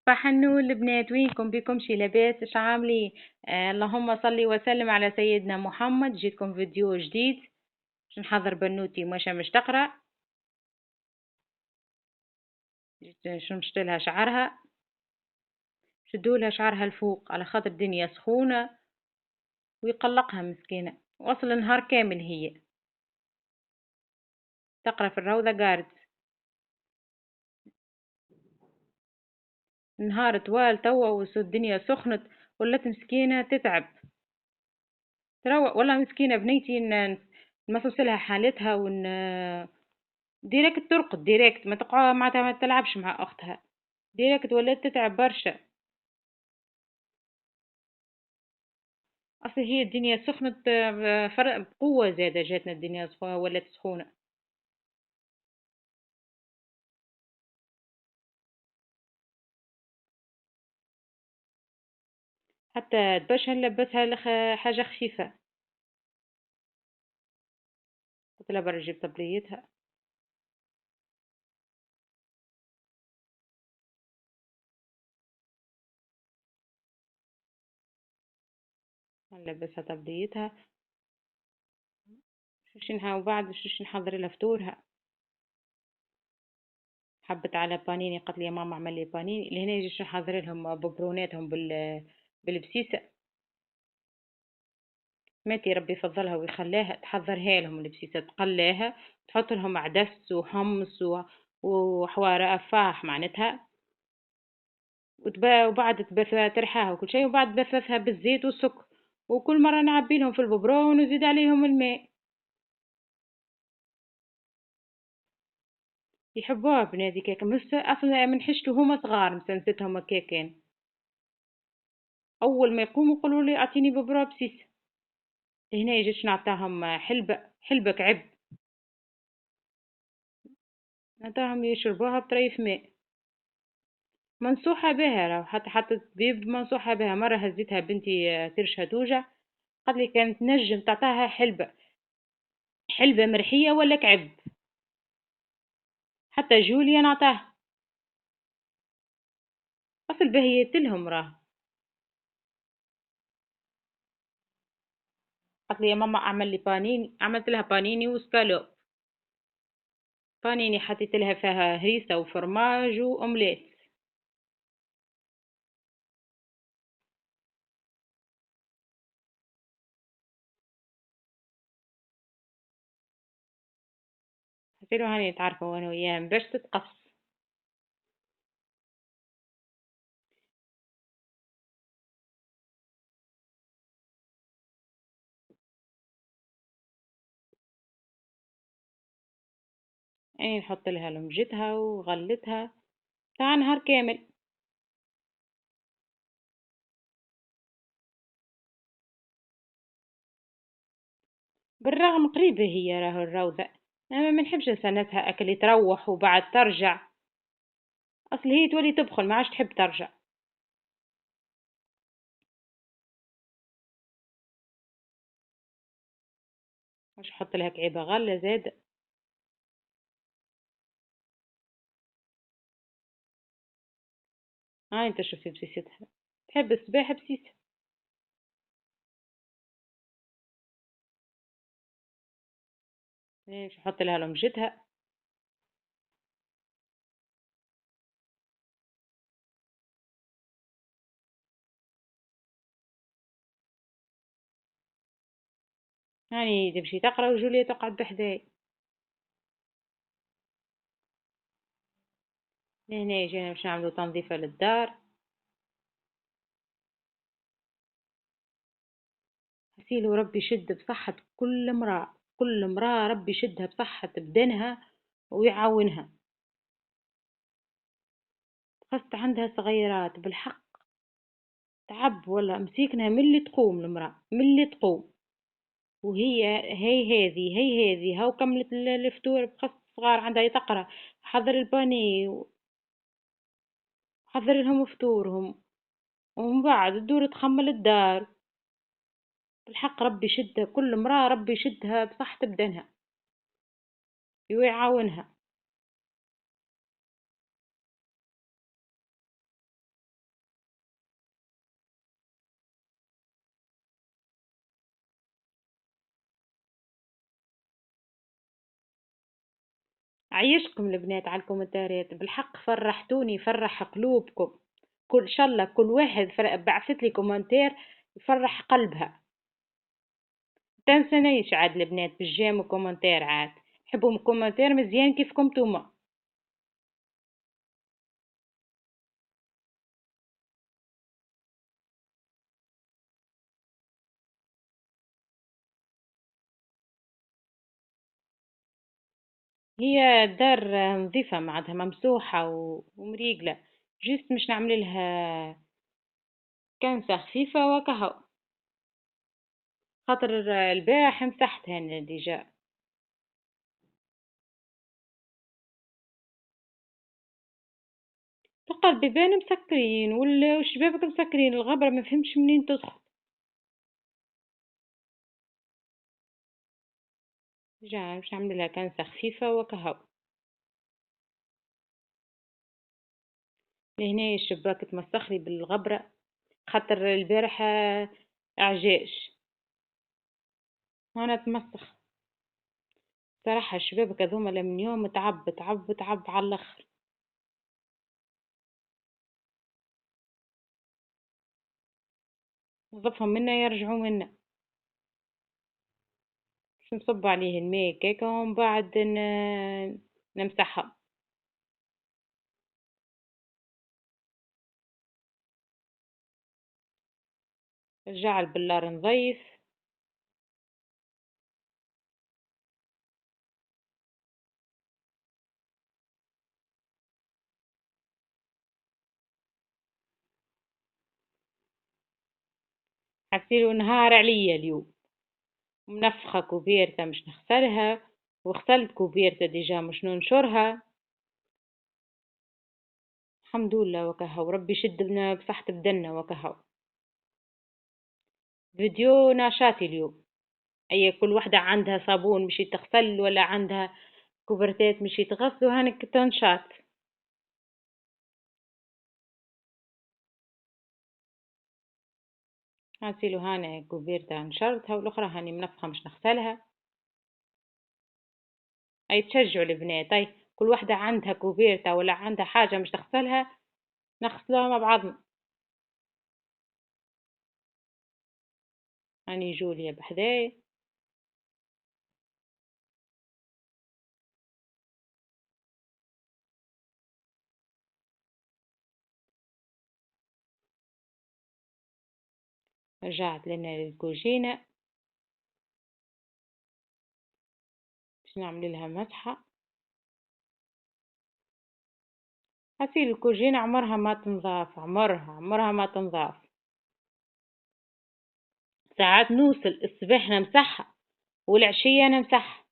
صباح النور البنات، وينكم بكم شي لاباس؟ ايش عاملين؟ اللهم صلي وسلم على سيدنا محمد. جيتكم فيديو جديد. باش نحضر بنوتي مش تقرا. جيت شمشت لها شعرها، شدولها شعرها الفوق على خاطر الدنيا سخونة ويقلقها مسكينة. وصل نهار كامل هي تقرا في الروضة قارد، نهار طوال توا والدنيا سخنت، ولات مسكينة تتعب تروق. والله مسكينة بنيتي نمسوس لها حالتها ديريكت ترقد ديريكت، ما تقعد معناتها ما تلعبش مع اختها. ديريكت ولات تتعب برشا. اصل هي الدنيا سخنت، فرق بقوة زادة، جاتنا الدنيا ولات سخونة. حتى باش نلبسها حاجة خفيفة. قلت لها برا جيب طبليتها. نلبسها طبليتها. شوشنها وبعد شوش نحضر لها فطورها. حبت على بانيني، قالت لي يا ماما اعمل لي بانيني. لهنا يجي شو نحضر لهم ببروناتهم بالبسيسة. ماتي ربي يفضلها ويخليها تحضرها لهم البسيسة، تقلاها، تحط لهم عدس وحمص وحوار أفاح معناتها. وبعد تبثها ترحاها وكل شيء، وبعد تبثثها بالزيت والسكر. وكل مرة نعبي لهم في الببرون ونزيد عليهم الماء. يحبوها بنادي كيكة، مس أصلا من حشته هما صغار مسنستهم كيكين. أول ما يقوموا يقولوا لي أعطيني ببرة بسيس. هنا يجيش نعطاهم حلبة كعب، نعطاهم يشربوها بطريف ماء. منصوحة بها، راهو حتى الطبيب منصوحة بها. مرة هزيتها بنتي كرشها توجع، قالت لي كانت نجم تعطاها حلبة مرحية ولا كعب. حتى جوليا نعطاها. أصل بهيت لهم راه. قالت لي يا ماما اعمل لي بانيني، عملت لها بانيني وسكالوب. بانيني حطيت لها فيها هريسة وفرماج وأومليت. حسيت هاني نتعرفوا أنا وياها باش تتقص. يعني نحط لها لمجتها وغلتها تاع نهار كامل. بالرغم قريبة هي راهو الروضة، أنا ما نحبش نسنسها أكل تروح وبعد ترجع. أصل هي تولي تبخل ما عادش تحب ترجع. مش حط لها كعيبة غلة زاد. هاي انت شوفي بسيستها، تحب السباحة بسيسة. ليش حط لها لمجتها. يعني تمشي تقرا وجوليا تقعد بحذاي. هنا جينا باش نعملو تنظيفة للدار. غسيل وربي يشد بصحة كل امرأة، كل امرأة ربي يشدها بصحة بدنها ويعاونها. خاصة عندها صغيرات بالحق تعب، ولا مسيكنها من اللي تقوم المرأة من اللي تقوم. وهي هي هذه هاو كملت الفطور بخاصة صغار عندها تقرا. حضر الباني، حضر لهم فطورهم، ومن بعد تدور تخمل الدار. بالحق ربي يشدها كل امرأة، ربي يشدها بصحة بدنها ويعاونها. عيشكم البنات على الكومنتاريات، بالحق فرحتوني، فرح قلوبكم. كل شاء الله كل واحد بعثت لي كومنتير يفرح قلبها. تنسنيش عاد البنات بالجيم وكومنتير عاد. حبوا كومنتير مزيان كيفكم توما. هي الدار نظيفة معناتها ممسوحة ومريقلة. جيست مش نعمل لها كنسة خفيفة وكهو. خاطر البارح مسحتها انا ديجا. تلقى البيبان مسكرين والشبابك مسكرين، الغبرة ما فهمش منين تدخل. ديجا مش نعمل لها كنسة خفيفة وكهو. لهنا الشباك تمسخلي بالغبرة. خاطر البارح عجاش وانا تمسخ. صراحة الشبابك هذوما من يوم تعب تعب تعب على الاخر. نظفهم منا يرجعوا منا. باش نصب عليه الماء هكاكا ومن بعد نمسحها. رجع البلار نظيف. حسيلو نهار عليا اليوم. منفخة كوبيرتا مش نغسلها، وغسلت كوبيرتا ديجا مش ننشرها. الحمد لله وكهو، ربي يشد لنا بصحة بدنا وكهو. فيديو نشاطي اليوم. أي كل واحدة عندها صابون مشي تغسل ولا عندها كوبرتات مشي تغسل وهانك تنشاط. هاسيلو هانا كوبيرتا نشرتها والأخرى هاني منفخة مش نغسلها. أي تشجعوا البنات، أي كل واحدة عندها كوبيرتا ولا عندها حاجة مش تغسلها نغسلها مع بعضنا. هاني جوليا بحذاي. رجعت لنا الكوجينة باش نعمل لها مسحة. غسيل الكوجينة عمرها ما تنظاف، عمرها ما تنظاف. ساعات نوصل الصباح نمسحها والعشية نمسحها.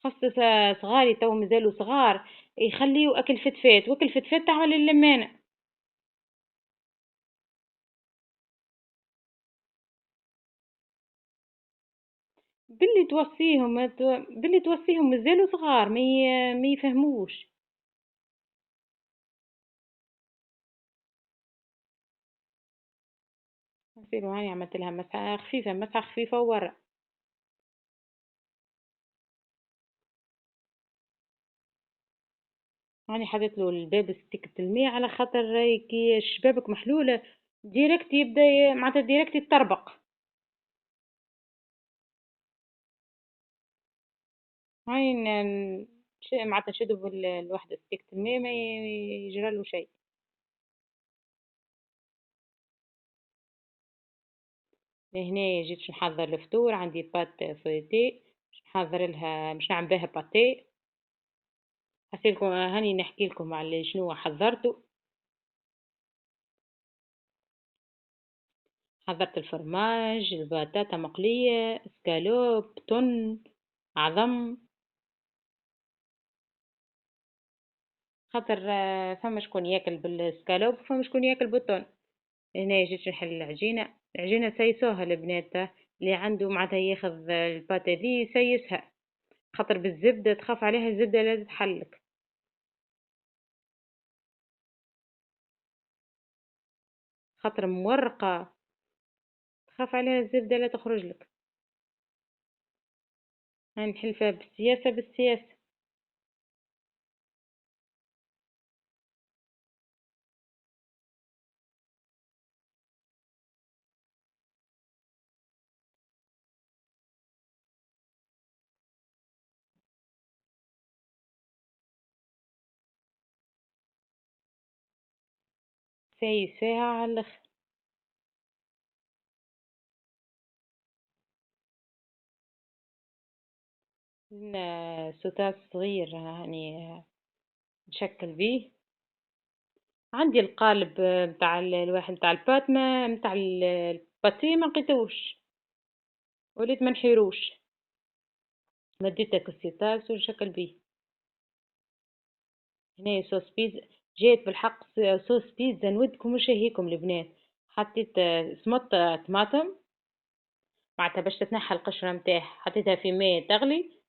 خاصة صغاري تو مازالوا صغار يخليوا أكل فتفات، وأكل فتفات تعمل اللمانة. باللي توصيهم مازالوا صغار ما يفهموش. نصيروا هاني عملت لها مسحة خفيفة، مسحة خفيفة وورا. هاني حطيت له الباب ستيكة الماء على خاطر كي الشبابك محلولة ديريكت يبدأ معناتها ديريكت يتطربق. هاي معناتها شدوا الوحدة ستيكة الماء ما يجرى له شيء. لهنا جيت باش نحضر الفطور، عندي بات فويتي باش نحضر لها، باش نعمل بها باتيه. حسيتكم هاني نحكي لكم على شنو حضرته. حضرت الفرماج، البطاطا مقلية، سكالوب، تن، عظم. خاطر فما شكون ياكل بالسكالوب وفما شكون ياكل بالتون. هنا جيت نحل العجينة. العجينة سيسوها البنات، اللي عنده معناتها ياخذ الباتا دي يسيسها. خاطر بالزبدة تخاف عليها الزبدة لا تتحلك. خاطر مورقة تخاف عليها الزبدة لا تخرج لك. هنحلفها بالسياسة بالسياسة. سايس فيها على الآخر. لنا ستاس صغير يعني نشكل بيه. عندي القالب متاع الواحد متاع الباتما متاع الباتيه ما لقيتوش، وليت ما نحيروش، مديتك الستاس ونشكل بيه. هنا صوص بيتزا، جيت بالحق صوص بيتزا نودكم وشهيكم البنات. حطيت سمط طماطم، معناتها باش تتنحى القشرة متاعها حطيتها في ماء تغلي،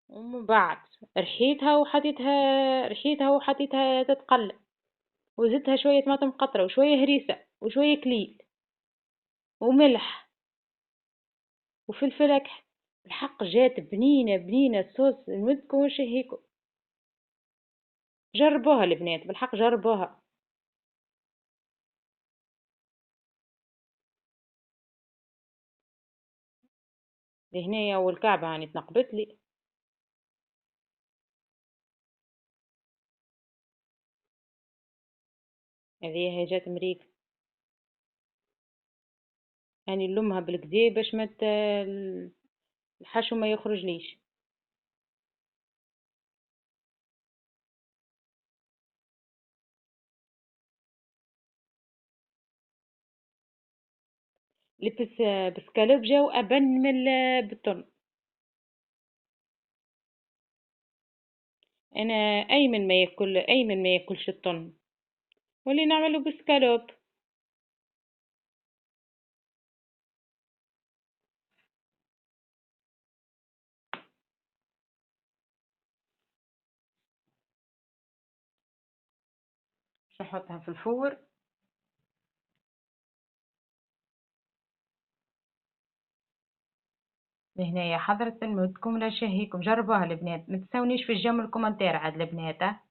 ومن بعد رحيتها تتقلى، وزدتها شوية طماطم قطرة وشوية هريسة وشوية كليل وملح وفلفل أكحل. الحق جات بنينة بنينة الصوص نودكم ونشهيكم. جربوها البنات بالحق جربوها. لهنايا والكعبة يعني تنقبت لي. هذه هي جات مريك، يعني نلمها بالكدا باش ما الحشو ما يخرج ليش. لبس بسكالوب جاو أبن من البطن. أنا أيمن ما ياكلش الطن، واللي نعمله بسكالوب. باش نحطها في الفور. لهنايا حضرة الموتكم لا شهيكم جربوها البنات، ما تساونيش في الجمل الكومنتير عاد البنات.